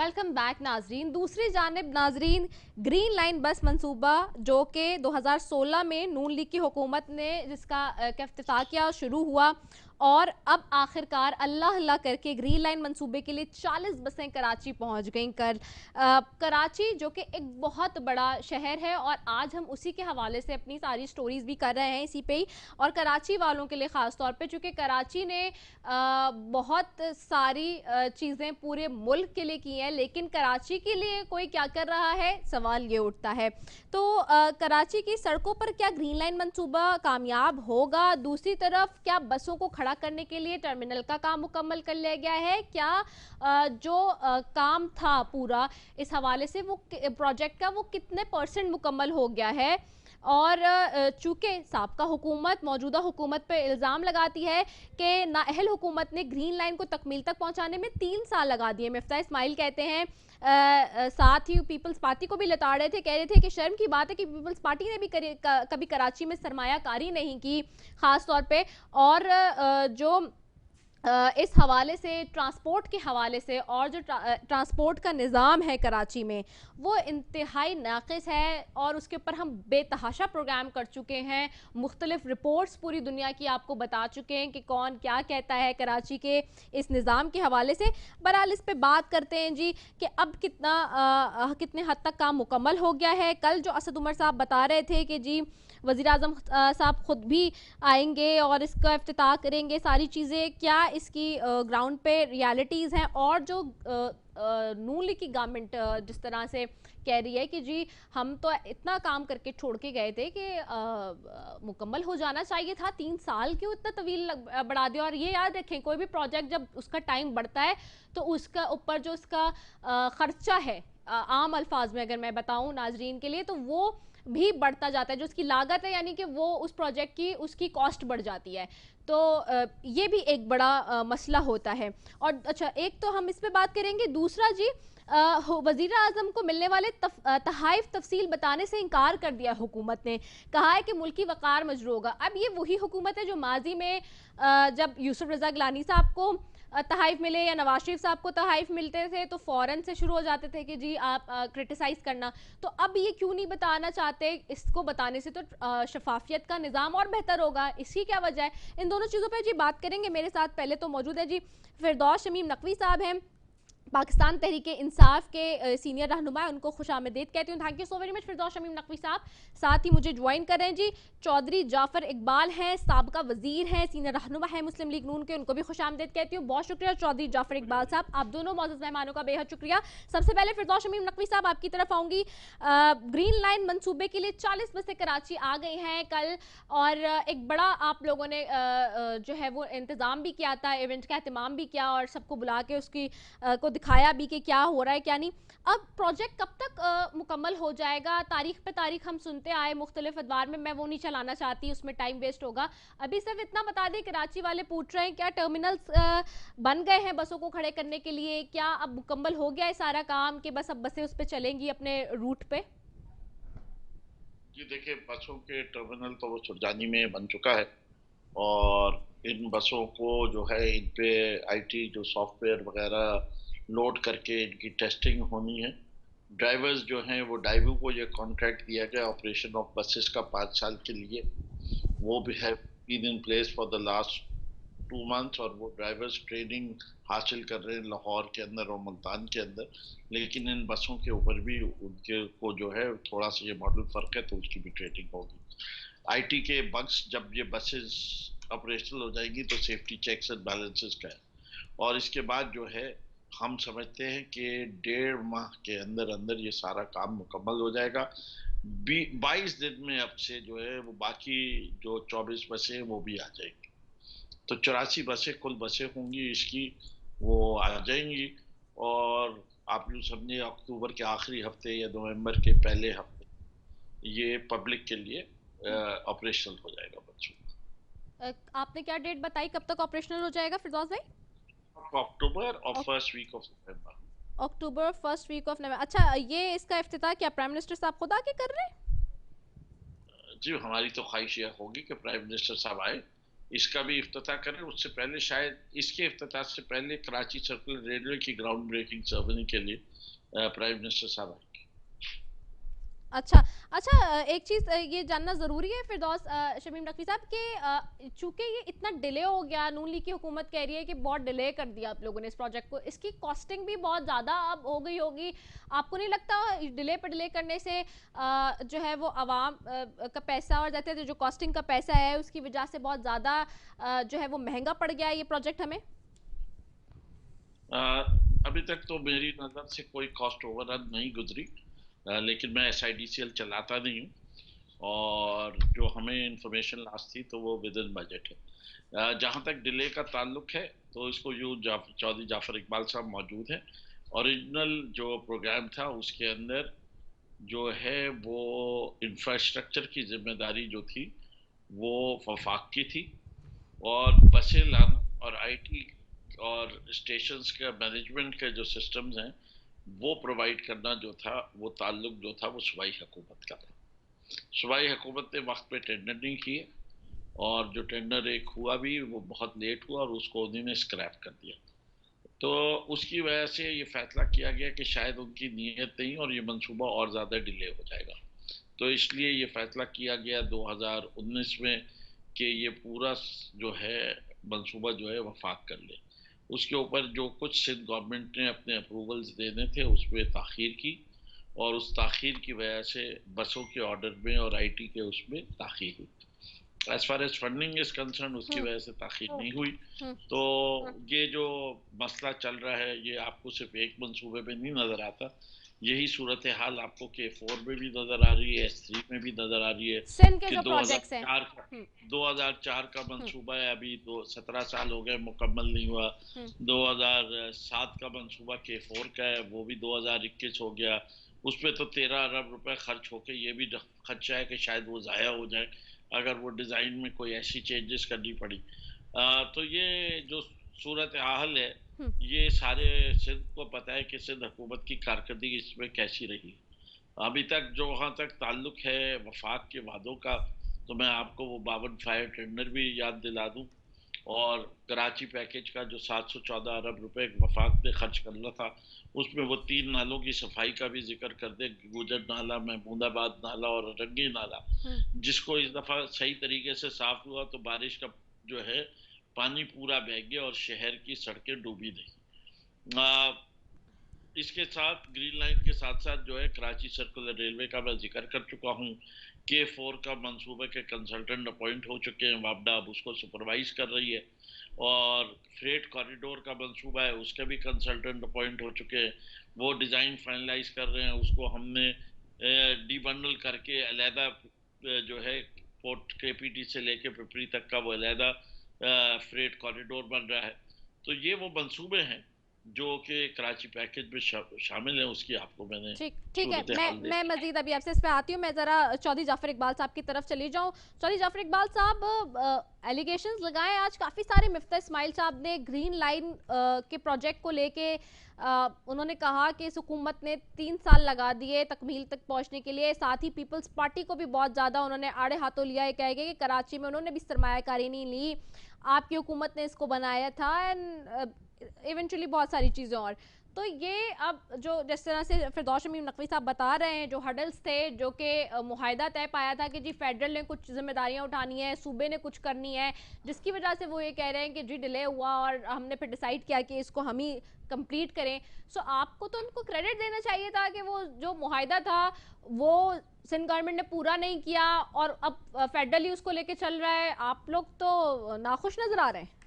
Welcome back नाजरीन। दूसरी जानिब नाजरीन, ग्रीन लाइन बस मंसूबा जो कि 2016 में नून लीग की हुकूमत ने जिसका इफ्तिताह किया, शुरू हुआ और अब आखिरकार अल्लाह अल्लाह करके ग्रीन लाइन मंसूबे के लिए 40 बसें कराची पहुंच गईं। कराची जो कि एक बहुत बड़ा शहर है और आज हम उसी के हवाले से अपनी सारी स्टोरीज भी कर रहे हैं इसी पे ही, और कराची वालों के लिए ख़ास तौर पे, चूँकि कराची ने बहुत सारी चीज़ें पूरे मुल्क के लिए की हैं, लेकिन कराची के लिए कोई क्या कर रहा है, सवाल ये उठता है। तो कराची की सड़कों पर क्या ग्रीन लाइन मंसूबा कामयाब होगा? दूसरी तरफ क्या बसों को खड़ा करने के लिए टर्मिनल का काम मुकम्मल कर लिया गया है? क्या जो काम था पूरा इस हवाले से, वो प्रोजेक्ट का वो कितने % मुकम्मल हो गया है? और चूँकि साबका हुकूमत मौजूदा हुकूमत पे इल्ज़ाम लगाती है कि नाअहल हुकूमत ने ग्रीन लाइन को तकमील तक पहुँचाने में 3 साल लगा दिए। मिफ्ता इस्माइल कहते हैं, साथ ही पीपल्स पार्टी को भी लताड़ रहे थे, कह रहे थे कि शर्म की बात है कि पीपल्स पार्टी ने भी कभी कराची में सरमायाकारी नहीं की ख़ास तौर पे। और जो इस हवाले से, ट्रांसपोर्ट के हवाले से, और जो ट्रांसपोर्ट का निज़ाम है कराची में वो इंतहाई नाक़िस है, और उसके ऊपर हम बेतहाशा प्रोग्राम कर चुके हैं, मुख्तलिफ रिपोर्ट्स पूरी दुनिया की आपको बता चुके हैं कि कौन क्या कहता है कराची के इस निज़ाम के हवाले से। बहरहाल इस पे बात करते हैं जी कि अब कितने हद तक काम मुकम्मल हो गया है। कल जो असद उमर साहब बता रहे थे कि जी वज़ीर आज़म साहब ख़ुद भी आएंगे और इसका इफ्तिताह करेंगे, सारी चीज़ें क्या इसकी ग्राउंड पे रियलिटीज़ हैं, और जो नून लीग की गवर्नमेंट जिस तरह से कह रही है कि जी हम तो इतना काम करके छोड़ के गए थे कि मुकम्मल हो जाना चाहिए था, 3 साल क्यों इतना तवील बढ़ा दिया। और ये याद रखें, कोई भी प्रोजेक्ट जब उसका टाइम बढ़ता है तो उसका ऊपर जो उसका ख़र्चा है, आम अल्फाज में अगर मैं बताऊं नाजरीन के लिए, तो वो भी बढ़ता जाता है। जो उसकी लागत है, यानी कि वो उस प्रोजेक्ट की उसकी कॉस्ट बढ़ जाती है। तो ये भी एक बड़ा मसला होता है। और अच्छा, एक तो हम इस पे बात करेंगे। दूसरा जी, वज़ीर आज़म को मिलने वाले तहाइफ तफसील बताने से इनकार कर दिया हुकूमत ने, कहा है कि मुल्की वक़ार मजरू होगा। अब ये वही हुकूमत है जो माजी में जब यूसुफ रज़ा गिलानी साहब को तहाइफ मिले या नवाज शरीफ साहब को तहाइफ मिलते थे तो फ़ौरन से शुरू हो जाते थे कि जी आप क्रिटिसाइज़ करना। तो अब ये क्यों नहीं बताना चाहते? इसको बताने से तो शफाफियत का निज़ाम और बेहतर होगा, इसकी क्या वजह है? इन दोनों चीज़ों पर जी बात करेंगे। मेरे साथ पहले तो मौजूद है जी फिरदौस शमीम नकवी साहब हैं, पाकिस्तान तहरीके इंसाफ के सीनियर रहनुमा, उनको खुशामदीद कहती हूँ। Thank you so very much Firdaus Shamim Naqvi sahab. साथ ही मुझे ज्वाइन कर रहे हैं जी चौधरी जाफ़र इकबाल हैं, साबका वजीर हैं, सीनियर रहनुमा है मुस्लिम लीग नून के, उनको भी खुशामदीद कहती हूँ। बहुत शुक्रिया चौधरी जाफ़र इकबाल साहब, आप दोनों मौजूद मेहमानों का बेहद शुक्रिया। सबसे पहले फिरदौस शमीम नकवी साहब आपकी तरफ आऊँगी। ग्रीन लाइन मनसूबे के लिए 40 बसें कराची आ गई हैं कल, और एक बड़ा आप लोगों ने जो है वो इंतज़ाम भी किया था, इवेंट का अहतमाम भी किया और सबको बुला के उसकी को दिखाया भी कि क्या हो रहा है क्या नहीं। अब प्रोजेक्ट कब तक मुकम्मल हो जाएगा? तारीख पे तारीख हम सुनते आए मुख्तलिफ अदवार में, मैं वो नहीं चलाना चाहती, उसमें टाइम वेस्ट होगा। अभी सिर्फ इतना बता दें, कराची वाले पूछ रहे हैं क्या टर्मिनल्स बन गए हैं बसों को खड़े करने के लिए? क्या अब मुकम्मल हो गया है सारा काम कि बस अब बसें उस पर चलेंगी अपने रूट पे? जी देखिए, बसों के टर्मिनल तो वो सुरजानी में बन चुका है, और इन बसों को जो है इन पे आईटी जो सॉफ्टवेयर वगैरह लोड करके इनकी टेस्टिंग होनी है। ड्राइवर्स जो हैं वो ड्राइवर को ये कॉन्ट्रैक्ट दिया गया ऑपरेशन ऑफ बसेस का 5 साल के लिए, वो भी है been in place for the last 2 months, और वो ड्राइवर्स ट्रेनिंग हासिल कर रहे हैं लाहौर के अंदर और मुल्तान के अंदर। लेकिन इन बसों के ऊपर भी उनके को जो है थोड़ा सा ये मॉडल फर्क है, तो उसकी भी ट्रेनिंग होगी। आईटी के बग्स जब ये बसेस ऑपरेशनल हो जाएगी तो सेफ्टी चेक्स एंड बैलेंसेस का है, और इसके बाद जो है हम समझते हैं कि 1.5 माह के अंदर अंदर ये सारा काम मुकम्मल हो जाएगा। 22 दिन में अब से जो है वो बाकी जो 24 बसें हैं वो भी आ जाएंगी, तो 84 बसें कुल बसें होंगी इसकी, वो आ जाएंगी। और आप यूँ समझिए अक्टूबर के आखिरी हफ्ते या नवंबर के पहले हफ्ते ये पब्लिक के लिए ऑपरेशनल हो जाएगा बच्चों। आपने क्या डेट बताई, कब तक ऑपरेशनल हो जाएगा फिरदौस भाई? अक्टूबर और first week of November. October first week of November. अच्छा, ये इसका इफ्तिताह क्या प्राइम मिनिस्टर साहब खुद आके कर रहे हैं? जी हमारी तो ख्वाहिश यह होगी कि प्राइम मिनिस्टर साहब आए इसका भी इफ्तिताह करें। उससे पहले शायद इसके इफ्तिताह से पहले कराची सर्कुलर रेलवे की ग्राउंड ब्रेकिंग सेरेमनी के लिए प्राइम मिनिस्टर साहब आएंगे। अच्छा, अच्छा, एक चीज़ ये जानना ज़रूरी है फिरदौस शमीम नकवी साहब कि चूंकि ये इतना डिले हो गया, नून लीग की हुकूमत कह रही है कि बहुत डिले कर दिया आप लोगों ने इस प्रोजेक्ट को, इसकी कॉस्टिंग भी बहुत ज़्यादा अब हो गई होगी। आपको नहीं लगता डिले पर डिले करने से जो है वो आवाम का पैसा और जाते जो कॉस्टिंग का पैसा है उसकी वजह से बहुत ज़्यादा जो है वो महंगा पड़ गया है ये प्रोजेक्ट हमें? अभी तक तो मेरी नज़र से कोई कॉस्ट ओवररन नहीं गुजरी, लेकिन मैं SIDCL चलाता नहीं हूँ, और जो हमें इंफॉर्मेशन लास्ट थी तो वो विद इन बजट है। जहाँ तक डिले का ताल्लुक है तो इसको चौधरी जाफर इकबाल साहब मौजूद हैं। ओरिजिनल जो प्रोग्राम था उसके अंदर जो है वो इंफ्रास्ट्रक्चर की जिम्मेदारी जो थी वो वफाक की थी, और बसें लाना और IT और स्टेशंस का मैनेजमेंट के जो सिस्टम्स हैं वो प्रोवाइड करना जो था, वो ताल्लुक जो था वो सूबाई हुकूमत का था। सूबाई हुकूमत ने वक्त पे टेंडर नहीं किए, और जो टेंडर एक हुआ भी वो बहुत लेट हुआ और उसको उन्होंने स्क्रैप कर दिया। तो उसकी वजह से ये फैसला किया गया कि शायद उनकी नीयत नहीं और ये मंसूबा और ज़्यादा डिले हो जाएगा। तो इसलिए ये फैसला किया गया 2019 में कि ये पूरा जो है मंसूबा जो है वफाक कर ले। उसके ऊपर जो कुछ सिंध गवर्नमेंट ने अपने अप्रूवल्स देने थे उसमें ताख़ीर की, और उस ताख़ीर की वजह से बसों के ऑर्डर में और IT के उसमें ताख़ीर हुई। As far as funding is concern उसकी वजह से ताख़ीर नहीं हुई। तो ये जो मसला चल रहा है ये आपको सिर्फ एक मंसूबे में नहीं नज़र आता, यही सूरत हाल आपको K4 में भी नज़र आ रही है, S3 में भी नज़र आ रही है सिंध के कि जो प्रोजेक्ट्स हैं 2004 का मंसूबा है, अभी तो 17 साल हो गए मुकम्मल नहीं हुआ। 2007 का मंसूबा K4 का है, वो भी 2021 हो गया। उसमें तो 13 अरब रुपए खर्च होके ये भी खर्चा है कि शायद वो ज़ाया हो जाए अगर वो डिज़ाइन में कोई ऐसी चेंजेस करनी पड़ी। तो ये जो सूरत हाल है ये सारे सिंध को पता है कि सिंध हुकूमत की कारकर्दगी इसमें कैसी रही। अभी तक जो वहाँ तक ताल्लुक है वफाक के वादों का, तो मैं आपको वो 52 फायर टेंडर भी याद दिला दूं, और कराची पैकेज का जो 714 अरब रुपए वफाक ने खर्च करना था उसमें वो 3 नालों की सफाई का भी जिक्र कर दे, गुजर नाला, महमूदाबाद नाला और रंगी नाला, जिसको इस दफ़ा सही तरीके से साफ हुआ तो बारिश का जो है पानी पूरा बह गया और शहर की सड़कें डूबी नहीं। इसके साथ ग्रीन लाइन के साथ साथ जो है कराची सर्कुलर रेलवे का मैं जिक्र कर चुका हूँ। K4 का मंसूबे के कंसल्टेंट अपॉइंट हो चुके हैं, वापडा अब उसको सुपरवाइज कर रही है, और फ्रेट कॉरिडोर का मंसूबा है उसके भी कंसल्टेंट अपॉइंट हो चुके हैं, वो डिज़ाइन फाइनलाइज कर रहे हैं। उसको हमने डीबंडल करके अलहदा जो है पोर्ट KPT से लेके पिपरी तक का वो अलहदा फ्रेट कॉरिडोर बन रहा है। तो ये वो मंसूबे हैं जो कि कराची पैकेज में शामिल है, उसकी आपको मैंने ठीक है। मैं मजीद अभी आपसे इस पे आती हूँ। मैं ज़रा चौधरी जाफर इकबाल साहब की तरफ चली जाऊँ। चौधरी जाफर इकबाल साहब, एलिगेशंस लगाए आज काफ़ी सारे, मिफ्ता इस्माइल साहब ने ग्रीन लाइन के प्रोजेक्ट को लेके उन्होंने कहा कि इस हुकूमत ने 3 साल लगा दिए तकमील तक पहुँचने के लिए। साथ ही पीपल्स पार्टी को भी बहुत ज़्यादा उन्होंने आड़े हाथों लिया है, कह गए कि कराची में उन्होंने भी सरमायाकारी नहीं ली, आपकी हुकूमत ने इसको बनाया था, एंड इवेंचुअली बहुत सारी चीज़ें और। तो ये अब जो जिस तरह से फिरदौस शमीम नकवी साहब बता रहे हैं, जो हडल्स थे, जो कि मुआहदा तय पाया था कि जी फेडरल ने कुछ जिम्मेदारियां उठानी है, सूबे ने कुछ करनी है, जिसकी वजह से वो ये कह रहे हैं कि जी डिले हुआ और हमने फिर डिसाइड किया कि इसको हम ही कंप्लीट करें। सो आपको तो उनको क्रेडिट देना चाहिए था कि वो जो मुआहदा था वो सिंध गवर्नमेंट ने पूरा नहीं किया और अब फेडरल ही उसको लेके चल रहा है। आप लोग तो नाखुश नजर आ रहे हैं।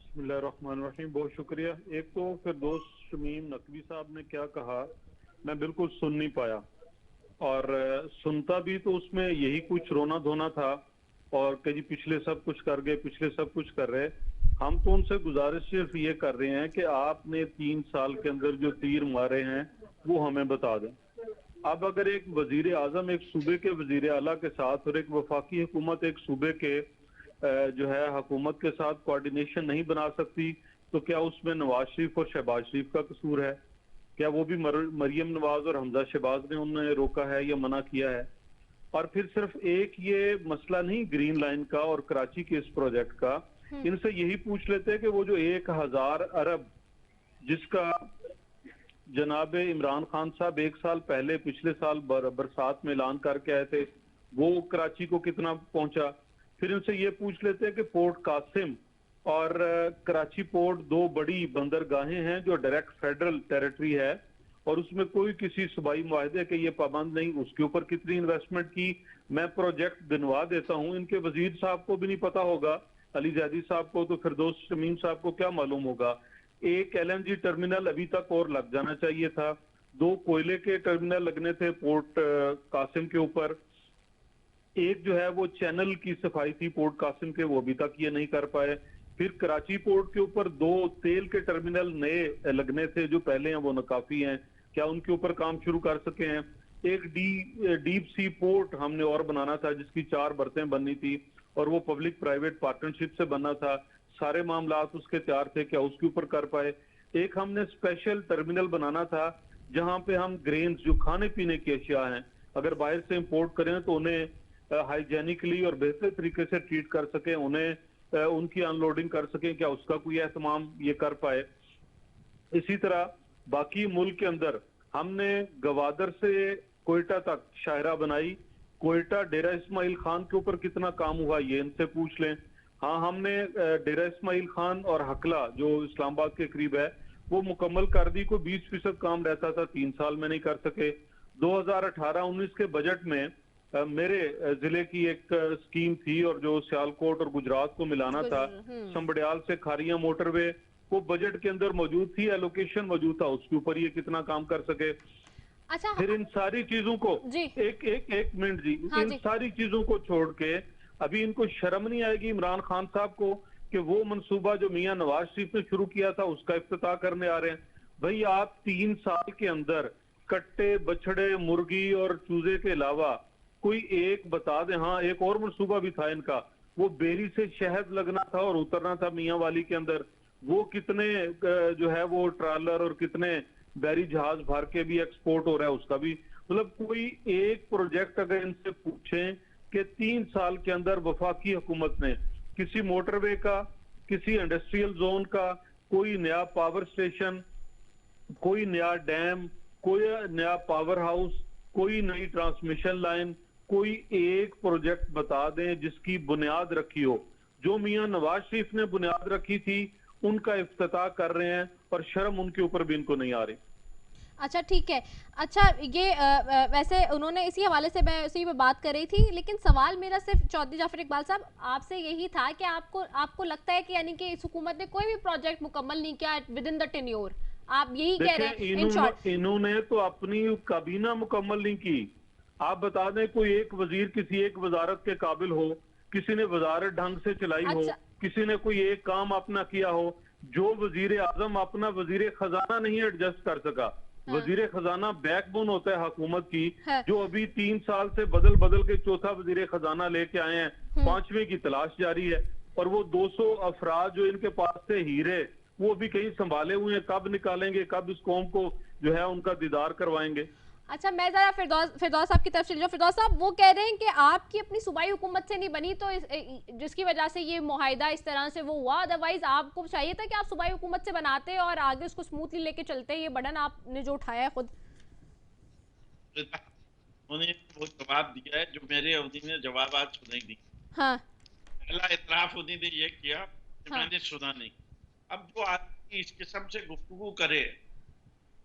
बिस्मिल्लाहिर्रहमानिर्रहीम, बहुत शुक्रिया। एक तो फिरदौस शमीम नकवी साहब ने क्या कहा मैं बिल्कुल सुन नहीं पाया, और सुनता भी तो उसमें यही कुछ रोना धोना था, और कि जी पिछले सब कुछ कर गए, पिछले सब कुछ कर रहे। हम तो उनसे गुजारिश सिर्फ ये कर रहे हैं कि आपने 3 साल के अंदर जो तीर मारे हैं वो हमें बता दें। अब अगर एक वजीर आजम एक सूबे के वजीर आला के साथ और एक वफाकी हुकूमत एक सूबे के जो है हुकूमत के साथ कोऑर्डिनेशन नहीं बना सकती, तो क्या उसमें नवाज शरीफ और शहबाज शरीफ का कसूर है? क्या वो भी मरियम नवाज और हमजा शहबाज ने उन्हें रोका है या मना किया है? और फिर सिर्फ एक ये मसला नहीं ग्रीन लाइन का और कराची के इस प्रोजेक्ट का, इनसे यही पूछ लेते हैं कि वो जो 1000 अरब जिसका जनाब इमरान खान साहब 1 साल पहले पिछले साल बरसात में ऐलान करके आए थे, वो कराची को कितना पहुंचा। फिर इनसे ये पूछ लेते हैं कि पोर्ट कासिम और कराची पोर्ट 2 बड़ी बंदरगाहें हैं जो डायरेक्ट फेडरल टेरिटरी है और उसमें कोई किसी सूबाई मुआहदे के ये पाबंद नहीं, उसके ऊपर कितनी इन्वेस्टमेंट की। मैं प्रोजेक्ट गिनवा देता हूँ, इनके वजीर साहब को भी नहीं पता होगा, अली जैदी साहब को, तो फिरदौस शमीम साहब को क्या मालूम होगा। एक LNG टर्मिनल अभी तक और लग जाना चाहिए था, 2 कोयले के टर्मिनल लगने थे पोर्ट कासिम के ऊपर, एक जो है वो चैनल की सफाई थी पोर्ट कासिम के, वो अभी तक ये नहीं कर पाए। फिर कराची पोर्ट के ऊपर 2 तेल के टर्मिनल नए लगने थे, जो पहले हैं वो नाकाफी हैं, क्या उनके ऊपर काम शुरू कर सके हैं। एक डीप सी पोर्ट हमने और बनाना था जिसकी 4 बरतें बननी थी और वो पब्लिक प्राइवेट पार्टनरशिप से बनना था, सारे मामला उसके तैयार थे, क्या उसके ऊपर कर पाए। एक हमने स्पेशल टर्मिनल बनाना था जहां पे हम ग्रेन्स जो खाने पीने की अशिया हैं अगर बाहर से इंपोर्ट करें तो उन्हें हाइजेनिकली और बेहतर तरीके से ट्रीट कर सके, उन्हें उनकी अनलोडिंग कर सके, क्या उसका कोई एहतमाम ये कर पाए। इसी तरह बाकी मुल्क के अंदर हमने गवादर से कोयटा तक शाहरा बनाई, कोयटा डेरा इस्माइल खान के ऊपर कितना काम हुआ ये इनसे पूछ लें। हाँ, हमने डेरा इस्माइल खान और हकला जो इस्लामाबाद के करीब है वो मुकम्मल कर दी, को 20% काम रहता था, 3 साल में नहीं कर सके। 2018-19 के बजट में मेरे जिले की एक स्कीम थी और जो सियालकोट और गुजरात को मिलाना था, संबड़ियाल से खारिया मोटरवे, वो बजट के अंदर मौजूद थी, एलोकेशन मौजूद था, उसके ऊपर ये कितना काम कर सके। अच्छा, फिर इन सारी चीजों को एक मिनट जी, इन सारी चीजों को छोड़ के अभी इनको शर्म नहीं आएगी इमरान खान साहब को कि वो मंसूबा जो मियां नवाज शरीफ ने शुरू किया था उसका इफ्तिताह करने आ रहे हैं। भाई आप 3 साल के अंदर कट्टे, बछड़े, मुर्गी और चूजे के अलावा कोई एक बता दें। हाँ, एक और मंसूबा भी था इनका, वो बेरी से शहद लगना था और उतरना था मियां वाली के अंदर, वो कितने जो है वो ट्रालर और कितने बैरी जहाज भर के भी एक्सपोर्ट हो रहा है, उसका भी मतलब कोई एक प्रोजेक्ट अगर इनसे पूछें कि 3 साल के अंदर वफाकी हुकूमत ने किसी मोटरवे का, किसी इंडस्ट्रियल जोन का, कोई नया पावर स्टेशन, कोई नया डैम, कोई नया पावर हाउस, कोई नई ट्रांसमिशन लाइन, कोई एक प्रोजेक्ट बता दें जिसकी बुनियाद रखी हो। जो मियां नवाज शरीफ ने बुनियाद रखी थी उनका इफ्तिताह कर रहे हैं और शर्म उनके ऊपर भी इनको नहीं आ रही। अच्छा, ठीक है। अच्छा, ये वैसे उन्होंने इसी हवाले से मैं उसी पे बात कर रही थी, लेकिन सवाल मेरा सिर्फ चौधरी जाफर इकबाल साहब आपसे यही था कि आपको लगता है कि यानी कि इस हुकूमत ने कोई भी प्रोजेक्ट मुकम्मल नहीं किया विद इन द टेन्योर, आप यही कह रहे हैं? इन शॉर्ट इन्होंने तो अपनी काबीना मुकम्मल नहीं की। आप बता दें कोई एक वजीर किसी एक वजारत के काबिल हो, किसी ने वजारत ढंग से चलाई हो, किसी ने कोई एक काम अपना किया हो, जो वजीर आजम अपना वजीर खजाना नहीं एडजस्ट कर सका। वजीर खजाना बैकबोन होता है हुकूमत की, जो अभी 3 साल से बदल बदल के चौथा वजीर खजाना लेके आए हैं, 5वें की तलाश जारी है और वो 200 अफराद जो इनके पास थे हीरे, वो भी कहीं संभाले हुए हैं, कब निकालेंगे, कब इस कौम को जो है उनका दीदार करवाएंगे। अच्छा, मैं जरा फिरदौस साहब की तरफ चली जाऊं। फिरदौस साहब वो कह रहे हैं कि आपकी अपनी सूबाई हुकूमत से नहीं बनी तो जिसकी वजह से ये मुआहिदा इस तरह से वो हुआ, अदरवाइज आपको चाहिए था कि आप सूबाई हुकूमत से बनाते और आगे उसको स्मूथली लेके चलते। ये बर्डन आपने जो उठाया है खुद। उन्होंने वो जवाब दिया है जो मेरे अवधि में जवाब आज सुनाई दी। हाँ, पहला इतराफ उन्हीं ने ये किया कि मैंने सुना नहीं। अब जो आदमी इस किस्म से गुफ्तगू करे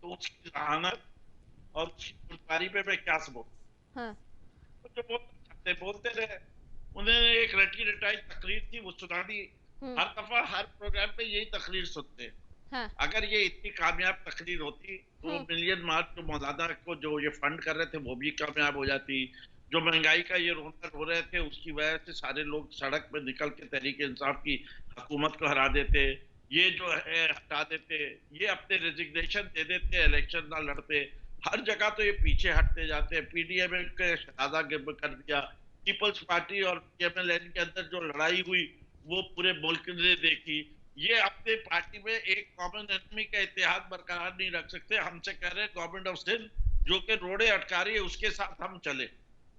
तो उसकी जहानत और उसकी पे मैं क्या सबूत। हाँ। तो जो बोलते रहे, उन्होंने एक रटी रटाई तकरीर थी वो सुना दी। हर दफा हर प्रोग्राम पे यही तकरीर सुनते हैं। हाँ। अगर ये इतनी कामयाब तकरीर होती तो मिलियन मार्च जो मौलाना को जो ये फंड कर रहे थे वो भी कामयाब हो जाती। जो महंगाई का ये रोकर हो रहे थे उसकी वजह से सारे लोग सड़क पे निकल के तहरीक इंसाफ की हुकूमत को हरा देते, ये जो है हटा देते, ये अपने रेजिग्नेशन दे देते, इलेक्शन ना लड़ते। हर जगह तो ये पीछे हटते जाते हैं। पीडीएम के शहादा कर दिया, पीपल्स पार्टी और पीएमएल के अंदर जो लड़ाई हुई वो पूरे मुल्क ने देखी। ये अपने पार्टी में एक कॉमन एनिमी का इतिहाद बरकरार नहीं रख सकते। हमसे कह रहे हैं गवर्नमेंट ऑफ सिंध जो कि रोड़े अटका रही है उसके साथ हम चले।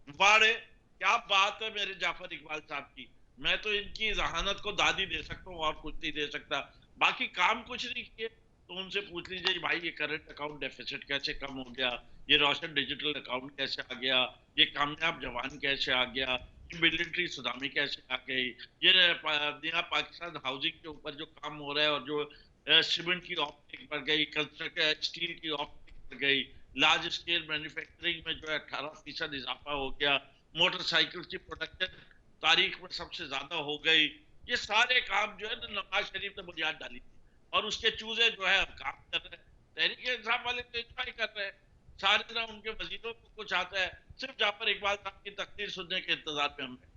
वाड़े, क्या बात है मेरे जाफर इकबाल साहब की। मैं तो इनकी जहानत को दादी दे सकता हूँ और कुछ नहीं दे सकता। बाकी काम कुछ नहीं किए तो उनसे पूछ लीजिए भाई ये करंट अकाउंट डेफिसिट कैसे कम हो गया, ये रोशन डिजिटल अकाउंट कैसे आ गया, ये कामयाब जवान कैसे आ गया, ये मिलिट्री सुनामी कैसे आ गई, ये नया पाकिस्तान हाउसिंग के ऊपर जो काम हो रहा है और जो सीमेंट की ऑप्टिक बढ़ गई, कंस्ट्रक्शन स्टील की ऑप्टिक बढ़ गई, लार्ज स्केल मैन्युफैक्चरिंग में जो है 18% इजाफा हो गया, मोटरसाइकिल की प्रोडक्शन तारीख में सबसे ज्यादा हो गई। ये सारे काम जो है ना नवाज शरीफ ने बुनियाद डाली थी और उसके चूजे जो है अब काम कर रहे हैं। तहरीक इंसाफ वाले तो एंजॉय कर रहे हैं, सारे दिन उनके वजीरों को कुछ आता है, सिर्फ जाफर इकबाल साहब की तकरीर सुनने के इंतजार में हम हैं।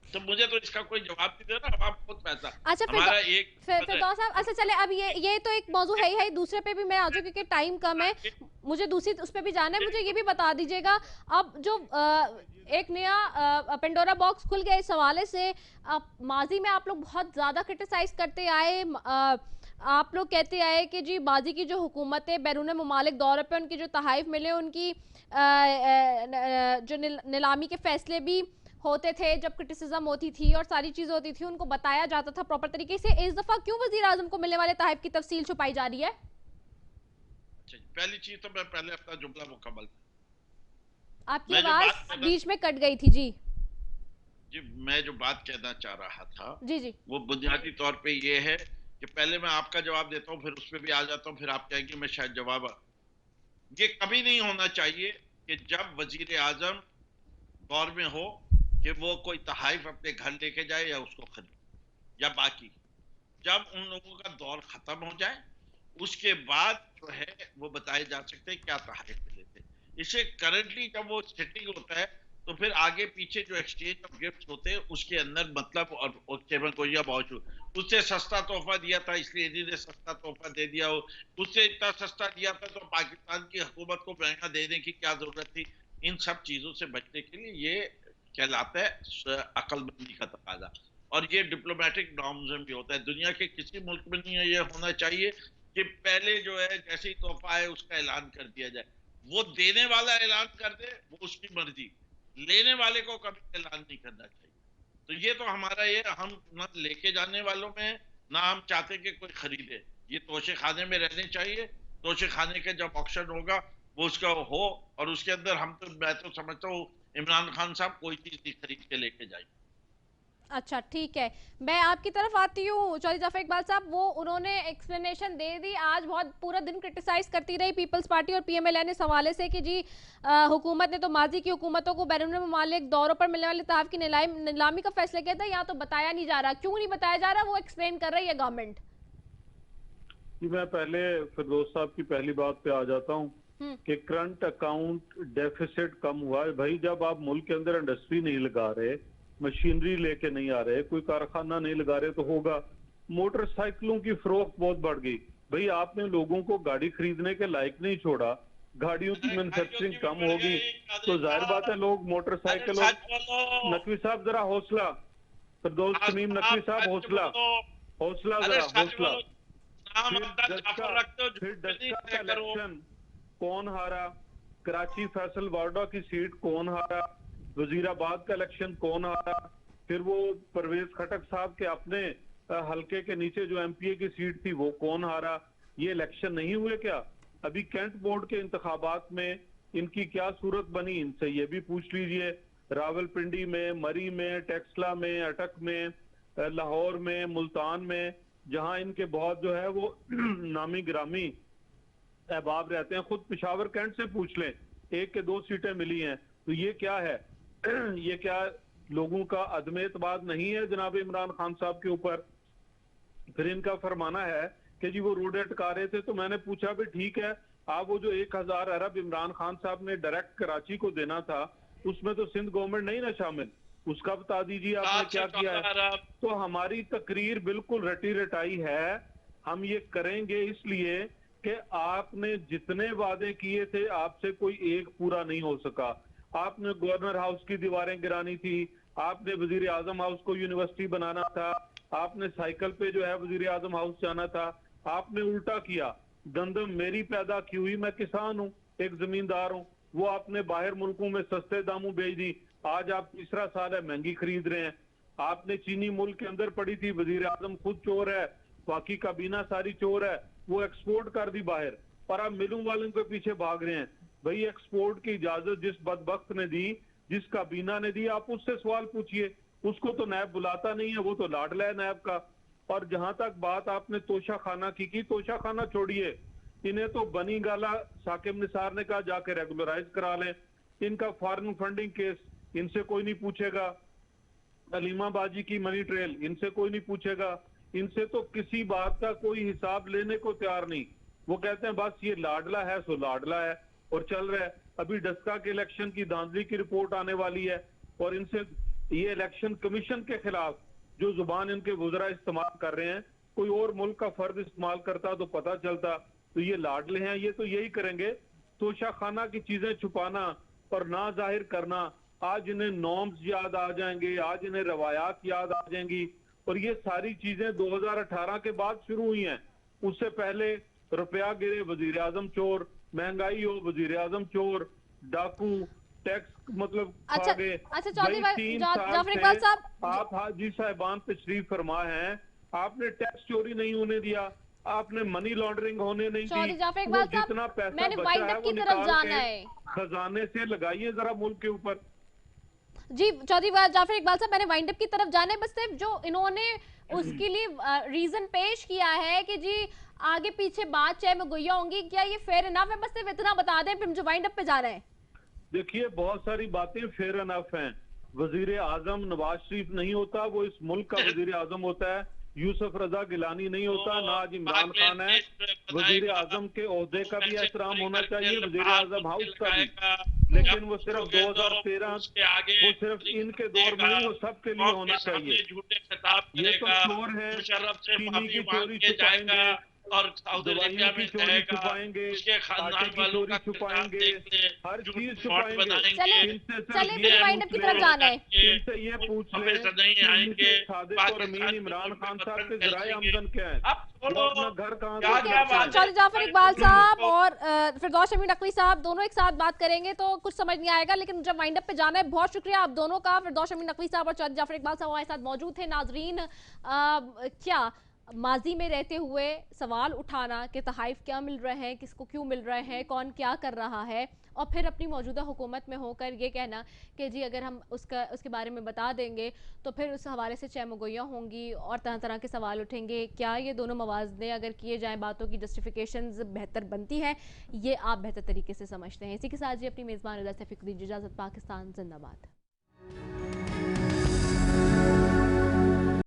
तो मुझे तो इसका कोई जवाब नहीं देना, अब आप खुद पैसा अच्छा हमारा एक फिरदौस साहब, अच्छा चले अब ये तो एक मौजू है ही है, दूसरे पे भी मैं आ जाऊँ क्योंकि टाइम कम है, मुझे दूसरी उस पे भी जाना है। मुझे ये भी बता दीजिएगा, अब जो एक नया पेंडोरा बॉक्स खुल गया इस हवाले से, माजी में आप लोग बहुत ज़्यादा क्रिटिसाइज करते आए, आप लोग कहते आए कि जी माजी की जो हुकूमतें बैरून ममालिक दौरे पे उनकी जो तहाइफ मिले, उनकी जो नीलामी के फैसले भी होते थे, जब क्रिटिसिज्म होती थी और सारी चीजें होती थी, उनको बताया जाता था प्रॉपर तरीके से। इस दफा क्यों वजीर आजम को मिलने वाले तहफ की तफसील छुपाई जा रही है? अच्छा, पहली चीज तो मैं पहले अपना जुमला मुकम्मल, आपकी मैं जो आवाज बात बीच में कट गई थी जी। जी मैं जो बात कहना चाह रहा था जी जी वो बुनियादी तौर पे ये है कि पहले मैं आपका जवाब देता हूँ, फिर उस पर भी आ जाता हूँ, फिर आप कहेंगे मैं शायद जवाब, ये कभी नहीं होना चाहिए कि जब वजीर आजम दौर में हो कि वो कोई तहाइफ अपने घर लेके जाए या उसको खरीदे, या बाकी जब उन लोगों का दौर खत्म हो जाए उसके बाद जो है वो बताए जा सकते हैं क्या तहाइफ मिले थे। इसे करंटली जब वो सिटिंग होता है तो फिर आगे पीछे जो एक्सचेंज ऑफ गिफ्ट होते हैं उसके अंदर मतलब और केवल कोई मौजूद, उससे सस्ता तोहफा दिया था इसलिए इन्हीं ने सस्ता तोहफा दे दिया हो, उससे इतना सस्ता दिया था तो पाकिस्तान की हुकूमत को महंगा देने की क्या जरूरत थी। इन सब चीजों से बचने के लिए ये कहलाता है अकलमंदी का तकाजा, और ये डिप्लोमेटिक नॉर्म्स में भी होता है। दुनिया के किसी मुल्क में नहीं है ये होना चाहिए कि पहले जो है जैसे ही तोहफा है उसका ऐलान कर दिया जाए, वो देने वाला ऐलान कर दे वो उसकी मर्जी, लेने वाले को कभी ऐलान नहीं करना चाहिए। तो ये तो हमारा ये, हम न लेके जाने वालों में ना हम चाहते कि कोई खरीदे, ये तोशे खाने में रहने चाहिए। तोशे खाने के जब ऑक्शन होगा वो उसका हो, और उसके अंदर हम तो, मैं तो समझता हूँ इमरान खान साहब कोई चीज नहीं खरीद के लेके जाएंगे। अच्छा ठीक है, मैं आपकी तरफ आती हूँ चौधरी जाफर इकबाल साहब। वो उन्होंने एक्सप्लेनेशन दे दी, आज बहुत पूरा दिन क्रिटिसाइज करती रही पीपल्स पार्टी और पीएमएलएन इस हवाले से कि जी हुकूमत ने तो माजी की हुकूमतों को बैरून ममालिक दौरों पर मिलने वाले तहफ की नीलामी का फैसला किया था, यहाँ तो बताया नहीं जा रहा। क्यों नहीं बताया जा रहा, वो एक्सप्लेन कर रही है गवर्नमेंट। कि मैं पहले फिरदौस साहब की पहली बात पे आ जाता हूँ कि करंट अकाउंट डेफिसिट कम हुआ है। भाई जब आप मुल्क के अंदर इंडस्ट्री नहीं लगा रहे, मशीनरी लेके नहीं आ रहे, कोई कारखाना नहीं लगा रहे, तो होगा। मोटरसाइकिलों की फरोख्त बहुत बढ़ गई। भाई आपने लोगों को गाड़ी खरीदने के लायक नहीं छोड़ा, गाड़ियों की मैन्युफैक्चरिंग कम होगी तो जाहिर बात है लोग मोटरसाइकिल और नकवी साहब जरा हौसला, फिरदौस तमीम नकवी साहब हौसला, हौसला जरा हौसला। फिर डस्का का इलेक्शन कौन हारा, कराची फैसल वार्डा की सीट कौन हारा, वजीराबाद का इलेक्शन कौन हारा, फिर वो परवेज खटक साहब के अपने हलके के नीचे जो एमपीए की सीट थी वो कौन हारा। ये इलेक्शन नहीं हुए क्या? अभी कैंट बोर्ड के इंतखाबात में इनकी क्या सूरत बनी, इनसे ये भी पूछ लीजिए। रावलपिंडी में, मरी में, टेक्सला में, अटक में, लाहौर में, मुल्तान में, जहां इनके बहुत जो है वो नामी गिरामी अहबाब रहते हैं, खुद पिशावर कैंट से पूछ लें, 1 के 2 सीटें मिली हैं। तो ये क्या है? ये क्या लोगों का अदम एतमाद नहीं है जनाब इमरान खान साहब के ऊपर? फिर इनका फरमाना है कि जी वो रोडे अटका रहे थे, तो मैंने पूछा भी ठीक है, आप वो जो 1000 अरब इमरान खान साहब ने डायरेक्ट कराची को देना था उसमें तो सिंध गवर्नमेंट नहीं ना शामिल, उसका बता दीजिए आपने क्या किया है। तो हमारी तकरीर बिल्कुल रटी रटाई है, हम ये करेंगे इसलिए कि आपने जितने वादे किए थे आपसे कोई एक पूरा नहीं हो सका। आपने गवर्नर हाउस की दीवारें गिरानी थी, आपने वजीर आजम हाउस को यूनिवर्सिटी बनाना था, आपने साइकिल पे जो है वजीर आजम हाउस जाना था, आपने उल्टा किया। गंदम मेरी पैदा की हुई, मैं किसान हूँ, एक जमींदार हूँ, वो आपने बाहर मुल्कों में सस्ते दामों बेच दी, आज आप तीसरा साल है महंगी खरीद रहे हैं। आपने चीनी मुल्क के अंदर पड़ी थी, वजीर आजम खुद चोर है, बाकी काबीना सारी चोर है, वो एक्सपोर्ट कर दी बाहर, पर आप मिलों वालों के पीछे भाग रहे हैं। भाई एक्सपोर्ट की इजाजत जिस बदबख्त ने दी, जिस काबीना ने दी, आप उससे सवाल पूछिए, उसको तो नैब बुलाता नहीं है, वो तो लाडला है नैब का। और जहां तक बात आपने तोशा खाना की तोशा खाना छोड़िए, इन्हें तो बनी गाला साकिब निसार ने कहा जाके रेगुलराइज करा लें। इनका फॉरेन फंडिंग केस, इनसे कोई नहीं पूछेगा। अलीमा बाजी की मनी ट्रेल, इनसे कोई नहीं पूछेगा। इनसे तो किसी बात का कोई हिसाब लेने को तैयार नहीं। वो कहते हैं बस ये लाडला है सो लाडला है और चल रहा है। अभी डस्का के इलेक्शन की धांधली की रिपोर्ट आने वाली है और इनसे ये इलेक्शन कमीशन के खिलाफ जो जुबान इनके वुज़रा इस्तेमाल कर रहे हैं, कोई और मुल्क का फर्द इस्तेमाल करता तो पता चलता। तो ये लाडले हैं, ये तो यही करेंगे, तोशा खाना की चीजें छुपाना और ना जाहिर करना। आज इन्हें नॉर्म्स याद आ जाएंगे, आज इन्हें रवायात याद आ जाएंगी, और ये सारी चीजें 2018 के बाद शुरू हुई हैं। उससे पहले रुपया गिरे वजीर आजम चोर, महंगाई हो वजीर आजम चोर, डाकू, टैक्स मतलब खा गए। अच्छा जाफर इकबाल साहब, आप हाजी साहिबान तशरीफ फरमा हैं, आपने टैक्स चोरी नहीं होने दिया, आपने मनी लॉन्ड्रिंग होने नहीं दी। जाफर इकबाल साहब, जितना पैसा मैंने बचा वाइंड है अप वो की तरफ निकाल जाना के है। खजाने से लगाइए जरा मुल्क के ऊपर। जी चौधरी जाफर इकबाल साहब, मैंने वाइंड अप की तरफ जाना है, बस सिर्फ जो इन्होंने उसके लिए रीजन पेश किया है कि जी आगे पीछे बात चाहे में गोइया होंगी, क्या ये फेयर इनफ है? बस सिर्फ इतना बता दें, फिर जो वाइंड अप पे जा रहे हैं। देखिए बहुत सारी बातें फेयर इनफ हैं। वजीर आजम नवाज शरीफ नहीं होता, वो इस मुल्क का वजीर आजम होता है। यूसुफ रजा गिलानी नहीं होता, ना आज इमरान खान है। वजीर आजम के ओहदे का भी एहतराम होना चाहिए, वजीर आजम हाउस का भी। लेकिन वो सिर्फ 2013 वो सिर्फ इनके दौर में नहीं, वो सबके लिए होना चाहिए। ये तो चोर है, चीनी की चोरी छुपाएंगे और दवाइयों की चोरी छुपाएंगे, आटे की चोरी छुपाएंगे, हर चीज छुपाएंगे। चले फिर वाइंड अप की तरफ जाना है। इनसे ये पूछ ले इनके सादिक और अमीन इमरान खान साहब के जराए आमदन क्या है, वो अपना घर कहाँ चौधरी जाफर इकबाल साहब और फिरदौस शमी नकवी साहब दोनों एक साथ बात करेंगे तो कुछ समझ नहीं आएगा, लेकिन जब वाइंड अप पे जाना है। बहुत शुक्रिया आप दोनों का, फिरदौस शमी नकवी साहब और चौधरी जाफर इकबाल साहब हमारे साथ मौजूद थे। नाजरीन, क्या माजी में रहते हुए सवाल उठाना कि तहाइफ क्या मिल रहे हैं, किसको क्यों मिल रहे हैं, कौन क्या कर रहा है, और फिर अपनी मौजूदा हुकूमत में होकर ये कहना कि जी अगर हम उसके बारे में बता देंगे तो फिर उस हवाले से चैमगोइयाँ होंगी और तरह तरह के सवाल उठेंगे। क्या ये दोनों मवाज़ने अगर किए जाएँ, बातों की जस्टिफिकेशंस बेहतर बनती है, ये आप बेहतर तरीके से समझते हैं। इसी के साथ जी अपनी मेज़बान रज़ा से फ़िक्र दीजिए इजाज़त। पाकिस्तान जिंदाबाद।